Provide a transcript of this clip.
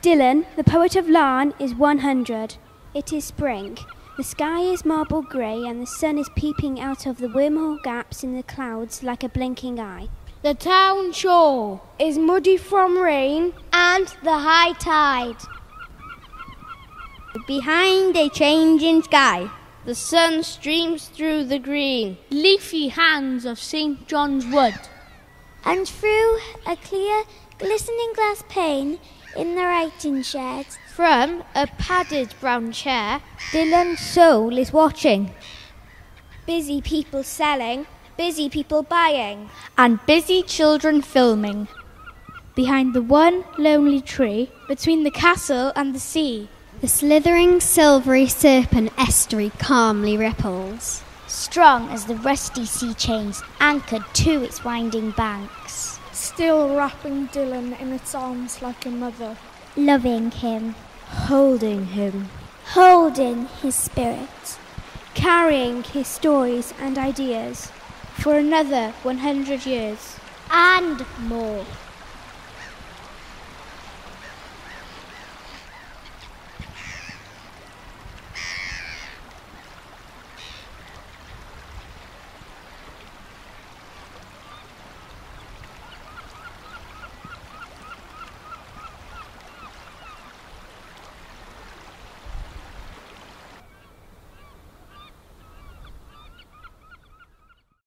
Dylan, the poet of Larne, is 100. It is spring. The sky is marble grey and the sun is peeping out of the wormhole gaps in the clouds like a blinking eye. The town shore is muddy from rain and the high tide. Behind a changing sky, the sun streams through the green, leafy hands of St. John's Wood. And through a clear, glistening glass pane in the writing shed, from a padded brown chair, Dylan's soul is watching. Busy people selling, busy people buying, and busy children filming. Behind the one lonely tree, between the castle and the sea, the slithering silvery serpent estuary calmly ripples, strong as the rusty sea chains anchored to its winding banks, still wrapping Dylan in its arms like a mother, loving him, holding him, holding his spirit, carrying his stories and ideas for another 100 years and more.